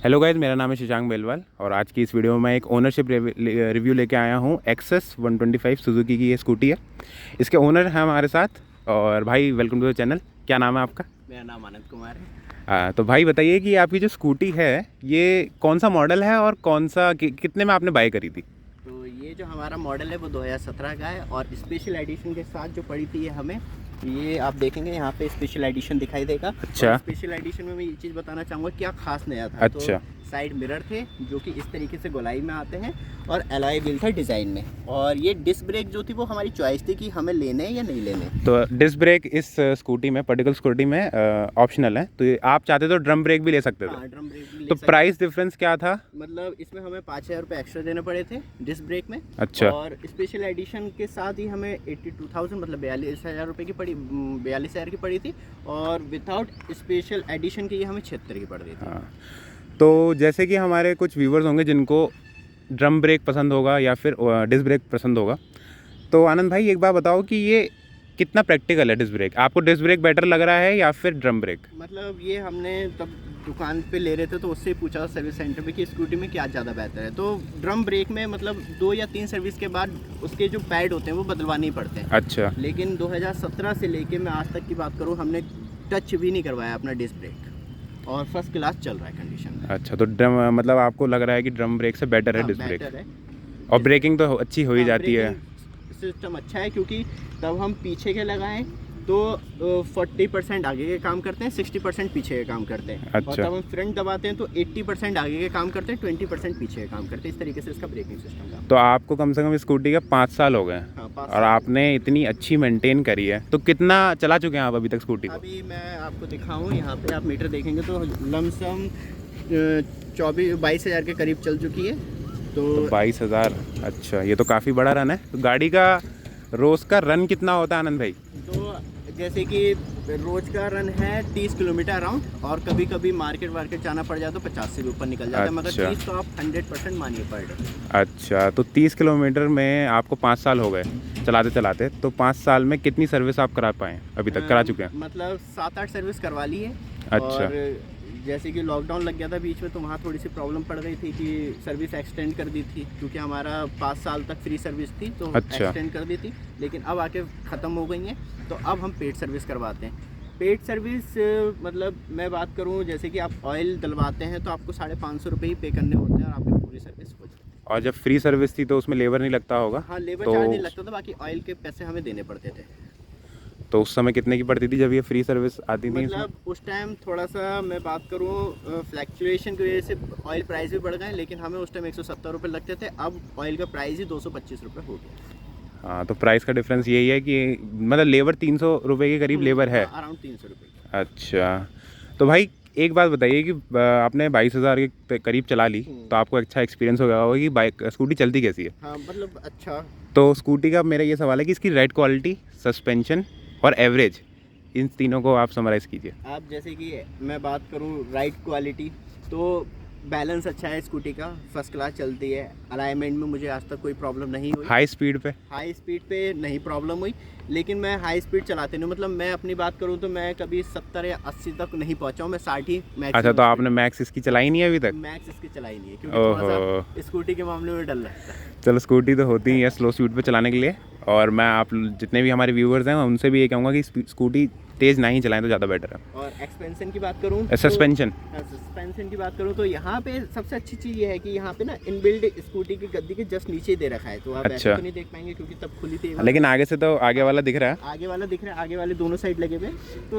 Hello guys, मेरा नाम है शशांक बेलवाल और आज की इस वीडियो में मैं एक ओनरशिप रिव्यू लेके आया हूँ। एक्सेस 125 सुजुकी की ये स्कूटी है। इसके ओनर हैं हमारे साथ। और भाई वेलकम टू द चैनल। क्या नाम है आपका? मेरा नाम आनंद कुमार है। तो भाई बताइए कि आपकी जो स्कूटी है ये कौन सा मॉडल है और कौन सा कितने में आपने बाय करी थी? तो ये जो हमारा मॉडल है वो 2017 का है और स्पेशल एडिशन के साथ जो पड़ी थी ये हमें, ये आप देखेंगे यहाँ पे स्पेशल एडिशन दिखाई देगा। अच्छा। स्पेशल एडिशन में मैं ये चीज़ बताना चाहूँगा क्या खास नया था। अच्छा। तो साइड मिरर थे जो कि इस तरीके से गोलाई में आते हैं और एलॉय व्हील था डिज़ाइन में, और ये डिस्क ब्रेक जो थी वो हमारी चॉइस थी कि हमें लेने या नहीं लेने। तो डिस्क ब्रेक इस स्कूटी में, पर्टिकुलर स्कूटी में ऑप्शनल है, तो आप चाहते तो ड्रम ब्रेक भी ले सकते थे। हाँ, ड्रम ब्रेक भी ले तो सकते प्राइस डिफरेंस क्या था? मतलब इसमें हमें 5,000 रुपये एक्स्ट्रा देने पड़े थे डिस्क ब्रेक में। अच्छा। और स्पेशल एडिशन के साथ ही हमें 82,000 मतलब 42,000 रुपये की पड़ी, 42,000 की पड़ी थी। और विदाउट स्पेशल एडिशन की ये हमें 76 की पड़ रही थी। हाँ, तो जैसे कि हमारे कुछ व्यूवर्स होंगे जिनको ड्रम ब्रेक पसंद होगा या फिर डिस्क ब्रेक पसंद होगा, तो आनंद भाई एक बार बताओ कि ये कितना प्रैक्टिकल है डिस्क ब्रेक? आपको डिस्क ब्रेक बेटर लग रहा है या फिर ड्रम ब्रेक? मतलब ये हमने तब दुकान पे ले रहे थे तो उससे पूछा सर्विस सेंटर पे कि स्कूटी में क्या ज़्यादा बेहतर है। तो ड्रम ब्रेक में मतलब 2 या 3 सर्विस के बाद उसके जो पैड होते हैं वो बदलवाने ही पड़ते हैं। अच्छा। लेकिन 2017 से लेके मैं आज तक की बात करूँ, हमने टच भी नहीं करवाया अपना डिस्क ब्रेक और फर्स्ट क्लास चल रहा है कंडीशन में। अच्छा, तो ड्रम मतलब आपको लग रहा है कि ड्रम ब्रेक से बेटर है डिस्क ब्रेक? बेटर है। और ब्रेकिंग तो अच्छी हो ही जाती है। सिस्टम अच्छा है क्योंकि तब हम पीछे के लगाएं तो 40% आगे के काम करते हैं, 60% पीछे के काम करते हैं। अच्छा। और तब हम फ्रंट दबाते हैं तो 80% आगे के काम करते हैं, 20% पीछे के काम करते हैं। इस तरीके से इसका ब्रेकिंग सिस्टम का। तो आपको कम से कम स्कूटी का 5 साल हो गए। हाँ, 5 और आपने इतनी अच्छी मेंटेन करी है, तो कितना चला चुके हैं आप अभी तक स्कूटी को? अभी मैं आपको दिखाऊँ, यहाँ पे आप मीटर देखेंगे तो लमसम 22,000 के करीब चल चुकी है। तो 22,000। अच्छा, ये तो काफ़ी बड़ा रन है। तो गाड़ी का रोज़ का रन कितना होता है आनंद भाई? तो जैसे कि रोज का रन है 30 किलोमीटर अराउंड, और कभी कभी मार्केट जाना पड़ जाए तो 50 से भी ऊपर निकल जाता है। मगर अच्छा। 30 तो आप 100% मानिए पर डे। अच्छा, तो 30 किलोमीटर में आपको 5 साल हो गए चलाते चलाते, तो 5 साल में कितनी सर्विस आप करा पाए अभी तक? करा चुके हैं मतलब 7-8 सर्विस करवा ली है। अच्छा। और जैसे कि लॉकडाउन लग गया था बीच में, तो वहाँ थोड़ी सी प्रॉब्लम पड़ गई थी कि सर्विस एक्सटेंड कर दी थी, क्योंकि हमारा 5 साल तक फ्री सर्विस थी तो अच्छा। एक्सटेंड कर दी थी। लेकिन अब आके ख़त्म हो गई हैं, तो अब हम पेड सर्विस करवाते हैं। पेड सर्विस मतलब मैं बात करूँ, जैसे कि आप ऑयल डलवाते हैं तो आपको 550 रुपये ही पे करने होते हैं और आपकी पूरी सर्विस हो जाती है। और जब फ्री सर्विस थी तो उसमें लेबर नहीं लगता होगा? हाँ, लेबर तो चार्ज नहीं लगता था, बाकी ऑयल के पैसे हमें देने पड़ते थे। तो उस समय कितने की पड़ती थी जब ये फ्री सर्विस आती थी? मतलब उस टाइम थोड़ा सा मैं बात करूँ, फ्लैक्चुएशन की वजह से ऑयल प्राइस भी बढ़ गए, लेकिन हमें उस टाइम 170 रुपये लगते थे। अब ऑयल का प्राइस ही 225 रुपये हो गया। हाँ, तो प्राइस का डिफरेंस यही है कि मतलब लेबर 300 रुपये के करीब लेबर है। अराउंड 300 रुपये। अच्छा, तो भाई एक बात बताइए कि आपने 22,000 के करीब चला ली, तो आपको अच्छा एक्सपीरियंस हो गया होगा कि बाइक स्कूटी चलती कैसी है। हाँ, मतलब अच्छा। तो स्कूटी का मेरा ये सवाल है कि इसकी राइड क्वालिटी, सस्पेंशन और एवरेज, इन तीनों को आप समराइज कीजिए। आप जैसे कि मैं बात करूँ राइड क्वालिटी, तो बैलेंस अच्छा है स्कूटी का, फर्स्ट क्लास चलती है। अलाइनमेंट में मुझे आज तक कोई प्रॉब्लम नहीं हुई। हाई स्पीड पे? हाई स्पीड पे नहीं प्रॉब्लम हुई, लेकिन मैं हाई स्पीड चलाते नहीं, मतलब मैं अपनी बात करूँ तो मैं कभी 70 या 80 तक नहीं पहुँचा हूँ, मैं 60 ही मैक्स। अच्छा, तो आपने मैक्स इसकी चलाई नहीं है अभी तक? मैक्स इसकी चलाई नहीं है क्योंकि थोड़ा सा स्कूटी के मामले में डर लगता है। चलो, स्कूटी तो होती ही है स्लो स्पीड पे चलाने के लिए। और मैं आप जितने भी हमारे व्यूअर्स हैं उनसे भी ये कहूँगा कि स्कूटी तेज़ ना ही चलाएं तो ज़्यादा बेटर है। और एक्सपेंशन की बात करूँ, सस्पेंशन सस्पेंशन की बात करूँ तो यहाँ पे सबसे अच्छी चीज़ ये है कि यहाँ पे ना इनबिल्ड स्कूटी की गद्दी के जस्ट नीचे दे रखा है, तो आप ऐसे तो नहीं देख पाएंगे क्योंकि तब खुली थी। लेकिन आगे से तो आगे वाला दिख रहा है। आगे वाला दिख रहा है, आगे वाले दोनों साइड लगे हुए, तो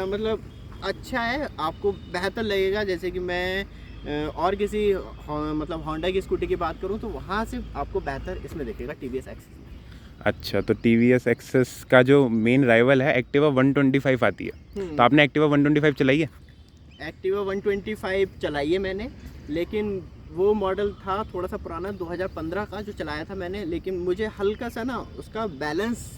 मतलब अच्छा है, आपको बेहतर लगेगा। जैसे कि मैं और किसी मतलब होंडा की स्कूटी की बात करूँ तो वहाँ से आपको बेहतर इसमें दिखेगा TVS एक्सेस में। अच्छा, तो TVS एक्सेस का जो मेन राइवल है एक्टिवा 125 आती है, तो आपने एक्टिवा 125 चलाई है? एक्टिवा 125 चलाई है मैंने, लेकिन वो मॉडल था थोड़ा सा पुराना 2015 का जो चलाया था मैंने, लेकिन मुझे हल्का सा ना उसका बैलेंस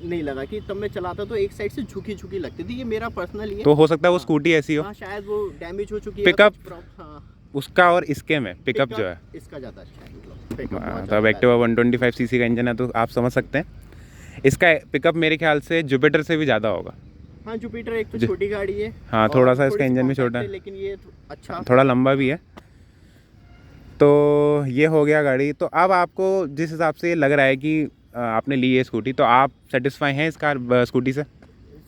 नहीं लगा कि तब मैं चलाता तो एक साइड से झुकी झुकी लगती थी। ये मेरा पर्सनल ही है, तो हो सकता है वो स्कूटी ऐसी हो। हाँ, शायद वो डैमेज हो चुकी है। पिकअप हाँ, उसका और इसके में पिकअप जो है इसका ज़्यादा अच्छा है, मतलब पिकअप बहुत तो अब ज़्यादा एक्टिवा 125 सीसी का इंजन है तो आप समझ सकते हैं इसका पिकअप मेरे ख्याल से जुपिटर से भी ज़्यादा होगा। हाँ जुपिटर एक तो जो- छोटी गाड़ी है। हाँ, और थोड़ा सा इसका थोड़ी सी इंजन भी compact छोटा है, लेकिन ये अच्छा। थोड़ा लंबा भी है। तो ये हो गया गाड़ी। तो अब आपको जिस हिसाब से लग रहा है कि आपने ली है स्कूटी, तो आप सेटिस्फाई हैं इस कार स्कूटी से?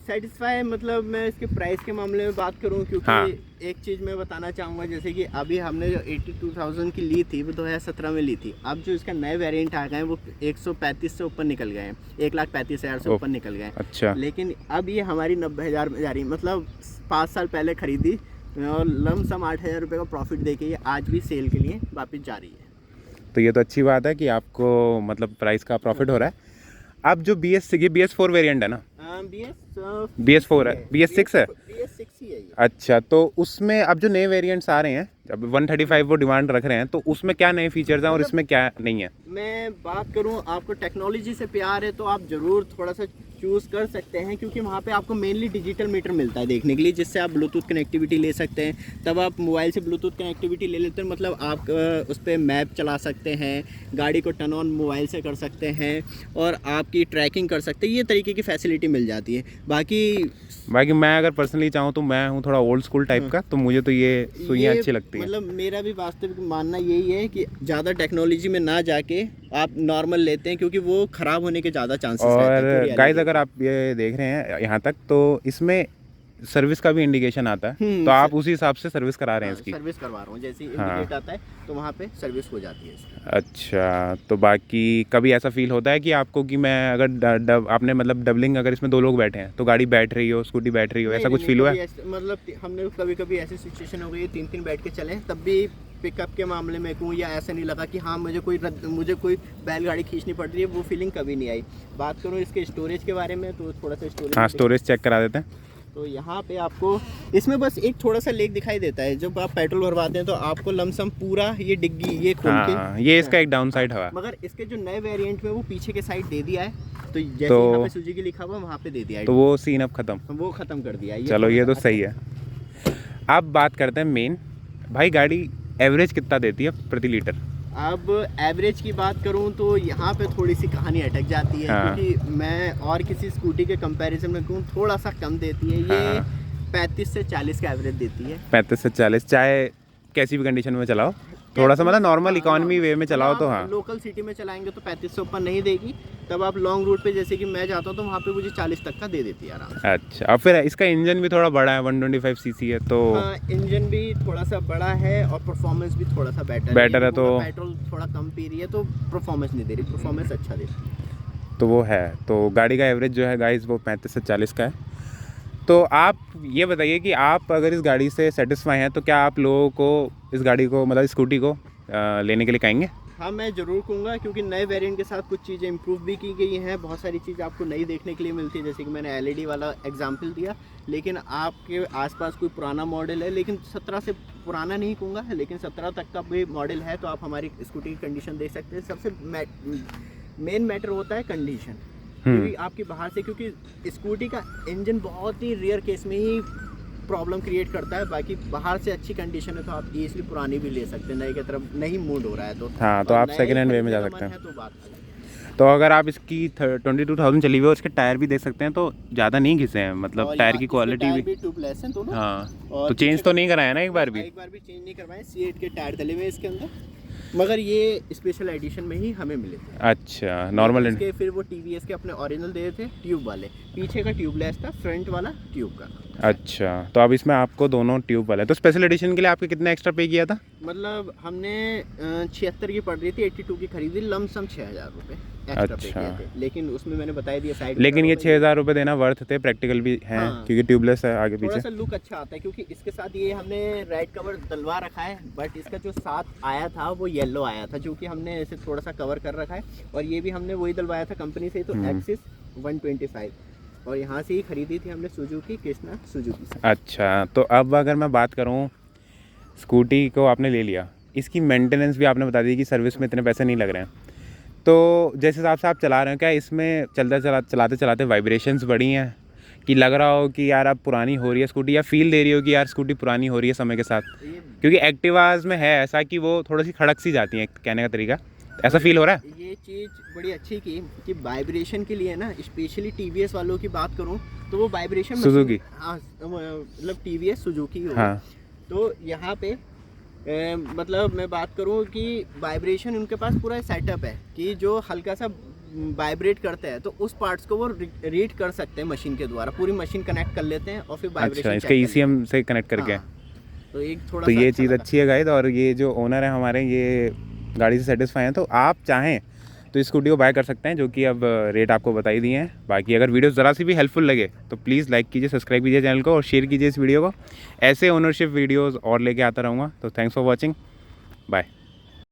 सेटिस्फाई मतलब मैं इसके प्राइस के मामले में बात करूं, क्योंकि हाँ। एक चीज़ मैं बताना चाहूँगा, जैसे कि अभी हमने जो 82,000 की ली थी वो 2017 में ली थी। अब जो इसका नए वेरिएंट आ गए हैं वो 135 से ऊपर निकल गए हैं, 1,35,000 से ओह, ऊपर निकल गए हैं। अच्छा। लेकिन अब ये हमारी 90,000 में जा रही, मतलब 5 साल पहले खरीदी और लमसम 8,000 रुपये का प्रॉफिट दे के ये आज भी सेल के लिए वापस जा रही है। तो ये तो अच्छी बात है कि आपको मतलब प्राइस का प्रॉफिट हो रहा है। अब जो BS4 वेरिएंट है ना, BS4 है, BS6 है? BS6 ही है ये। अच्छा, तो उसमें अब जो नए वेरिएंट्स आ रहे हैं, अब 135 वो डिमांड रख रहे हैं, तो उसमें क्या नए फीचर्स हैं और इसमें क्या नहीं है? मैं बात करूं, आपको टेक्नोलॉजी से प्यार है तो आप ज़रूर थोड़ा सा चूज़ कर सकते हैं, क्योंकि वहाँ पे आपको मेनली डिजिटल मीटर मिलता है देखने के लिए, जिससे आप ब्लूटूथ कनेक्टिविटी ले सकते हैं। तब आप मोबाइल से ब्लूटूथ कनेक्टिविटी ले लेते हैं, मतलब आप उस पर मैप चला सकते हैं, गाड़ी को टर्न ऑन मोबाइल से कर सकते हैं और आपकी ट्रैकिंग कर सकते हैं। ये तरीके की फैसिलिटी मिल जाती है। बाकी मैं अगर पर्सनली चाहूँ तो मैं हूँ थोड़ा ओल्ड स्कूल टाइप का, तो मुझे तो ये सुइयाँ अच्छी लगती हैं। मतलब मेरा भी वास्तविक मानना यही है कि ज़्यादा टेक्नोलॉजी में ना जाके आप नॉर्मल लेते हैं, क्योंकि वो ख़राब होने के ज़्यादा चांसेस रहते हैं। और पूरी गाइस, अगर आप ये देख रहे हैं यहाँ तक, तो इसमें सर्विस का भी इंडिकेशन आता है, तो आप उसी हिसाब से सर्विस करा रहे हैं इसकी? सर्विस करवा रहा हूँ, जैसे ही हाँ। इंडिकेट आता है तो वहाँ पे सर्विस हो जाती है इसकी। अच्छा, तो बाकी कभी ऐसा फील होता है कि आपको कि मैं अगर आपने मतलब डबलिंग, अगर इसमें 2 लोग बैठे हैं तो गाड़ी बैठ रही हो, स्कूटी बैठ रही हो, ऐसा कुछ फील हुआ है? मतलब हमने कभी कभी ऐसी सिचुएशन हो गई 3-3 बैठ के चले, तब भी पिकअप के मामले में कहूँ या ऐसा नहीं लगा कि हाँ मुझे कोई बैलगाड़ी खींचनी पड़ रही है, वो फीलिंग कभी नहीं आई। बात करूँ इसके स्टोरेज के बारे में तो थोड़ा सा स्टोरेज, हाँ, स्टोरेज चेक करा देते हैं। तो यहाँ पे आपको इसमें बस एक थोड़ा सा लेक दिखाई देता है, जब आप पेट्रोल भरवाते हैं तो आपको लमसम पूरा ये डिग्गी ये खोल के, हाँ, ये इसका एक डाउन साइड हवा। मगर इसके जो नए वेरिएंट में वो पीछे के साइड दे दिया है, तो जैसे तो यहाँ पे सुजुकी लिखा हुआ वहाँ पे दे दिया है, तो वो सीन अब खत्म। वो खत्म कर दिया है। चलो, ये तो थोड़ा सा सही है। अब बात करते हैं मेन, भाई गाड़ी एवरेज कितना देती है प्रति लीटर? अब एवरेज की बात करूं तो यहाँ पे थोड़ी सी कहानी अटक जाती है। हाँ। क्योंकि मैं और किसी स्कूटी के कंपैरिजन में कहूँ थोड़ा सा कम देती है ये। हाँ। 35 से 40 का एवरेज देती है। 35 से 40, चाहे कैसी भी कंडीशन में चलाओ, थोड़ा सा मतलब नॉर्मल इकोनॉमी वे में चलाओ तो हाँ। लोकल सिटी में चलाएंगे तो 35 से ऊपर नहीं देगी। तब आप लॉन्ग रूट पे जैसे कि मैं जाता हूँ तो वहाँ पे मुझे 40 तक का दे देती है आराम से। अच्छा, और फिर इसका इंजन भी थोड़ा बड़ा है, 125 सीसी है, तो हाँ, इंजन भी थोड़ा सा बड़ा है और परफॉर्मेंस भी थोड़ा सा बेटर है। तो पेट्रोल थोड़ा कम पी रही है तो परफॉर्मेंस नहीं दे रही, परफॉर्मेंस अच्छा दे रही है। तो वो है, तो गाड़ी का एवरेज जो है गाइस वो 35 से 40 का है। तो आप ये बताइए कि आप अगर इस गाड़ी से सेटिस्फाई हैं तो क्या आप लोगों को इस गाड़ी को, मतलब स्कूटी को लेने के लिए कहेंगे? हाँ, मैं ज़रूर कहूँगा, क्योंकि नए वेरिएंट के साथ कुछ चीज़ें इंप्रूव भी की गई हैं। बहुत सारी चीज़ आपको नई देखने के लिए मिलती है, जैसे कि मैंने LED वाला एग्जांपल दिया। लेकिन आपके आसपास कोई पुराना मॉडल है, लेकिन 17 से पुराना नहीं कहूँगा, लेकिन 17 तक का भी मॉडल है, तो आप हमारी स्कूटी की कंडीशन देख सकते हैं। सबसे मेन मैटर होता है कंडीशन, क्योंकि आपकी बाहर से, क्योंकि स्कूटी का इंजन बहुत ही रेयर केस में ही प्रॉब्लम क्रिएट करता है। बाकी बाहर से अच्छी कंडीशन है तो आप इसलिए पुरानी भी ले सकते हैं, नई की तरफ नहीं मूड हो रहा है तो। हाँ, तो आप नए सेकेंड हैंड वे में जा खरीदने का सकते मन हैं। है तो बात अलग है। तो अगर आप इसकी 22,000 चली हुई है, उसके टायर भी देख सकते हैं, तो ज़्यादा नहीं घिसे हैं, मतलब और टायर की इसके क्वालिटी टायर भी। ट्यूबलेस हैं दोनों। हाँ, और तो चेंज तो नहीं कराया ना एक बार भी? एक बार भी चेंज नहीं करवाए। C8 के टायर डले हुए हैं इसके अंदर, मगर ये स्पेशल एडिशन में ही हमें मिले थे। अच्छा, नॉर्मल इसके फिर वो TVS के अपने ओरिजिनल दे थे ट्यूब वाले, पीछे का ट्यूबलेस था, फ्रंट वाला ट्यूब का। अच्छा, तो अब इसमें आपको दोनों ट्यूब वाले, तो स्पेशल एडिशन के लिए आपके कितना एक्स्ट्रा पे किया था? मतलब हमने 76 की पड़ रही थी, 82 की खरीदी, लमसम 6,000 रुपये एक्स्ट्रा पे अच्छा। किए थे। लेकिन उसमें मैंने बताया दिया साइड, लेकिन ये 6,000 रुपये देना वर्थ थे, प्रैक्टिकल भी हैं, हाँ। क्योंकि ट्यूबलेस है आगे थोड़ा पीछे। सा लुक अच्छा आता है, क्योंकि इसके साथ ये हमने रेड कवर डलवा रखा है, बट इसका जो साथ आया था वो येलो आया था, जो कि हमने इसे थोड़ा सा कवर कर रखा है। और ये भी हमने वही डलवाया था कंपनी से, तो एक्सिस 125, और यहाँ से ही खरीदी थी हमने सुजुकी कृष्णा सुजुकी से। अच्छा, तो अब अगर मैं बात करूँ, स्कूटी को आपने ले लिया, इसकी मेंटेनेंस भी आपने बता दी कि सर्विस में इतने पैसे नहीं लग रहे हैं, तो जिस हिसाब से आप चला रहे हो, क्या इसमें चलाते चलाते वाइब्रेशंस बढ़ी हैं, कि लग रहा हो कि यार अब पुरानी हो रही है स्कूटी, या फील दे रही हो कि यार स्कूटी पुरानी हो रही है समय के साथ? ये क्योंकि एक्टिवाज में है ऐसा कि वो थोड़ी सी खड़क सी जाती हैं, कहने का तरीका, ऐसा फील हो रहा है? ये ये चीज़ बड़ी अच्छी की कि वाइब्रेशन के लिए ना, स्पेशली टीवीएस वालों की बात करूं तो वो वाइब्रेशन सुजुकी। हाँ मतलब टीवीएस सुजुकी हो, हाँ तो यहाँ पे मतलब मैं बात करूं कि वाइब्रेशन उनके पास पूरा सेटअप है कि जो हल्का सा वाइब्रेट करते हैं तो उस पार्ट्स को वो रीड कर सकते हैं मशीन के द्वारा, पूरी मशीन कनेक्ट कर लेते हैं और फिर वाइब्रेशन अच्छा, इसका ECM से कनेक्ट करके। तो एक थोड़ा तो सा ये अच्छा चीज़ लगा। अच्छी है गाइस। और ये जो ओनर है हमारे, ये गाड़ी से सेटिस्फाई हैं, तो आप चाहें तो स्कूटी को बाय कर सकते हैं, जो कि अब रेट आपको बताई दिए हैं। बाकी अगर वीडियो ज़रा सी भी हेल्पफुल लगे तो प्लीज़ लाइक कीजिए, सब्सक्राइब कीजिए चैनल को और शेयर कीजिए इस वीडियो को। ऐसे ओनरशिप वीडियोज़ और लेके आता रहूँगा। तो थैंक्स फॉर वॉचिंग, बाय।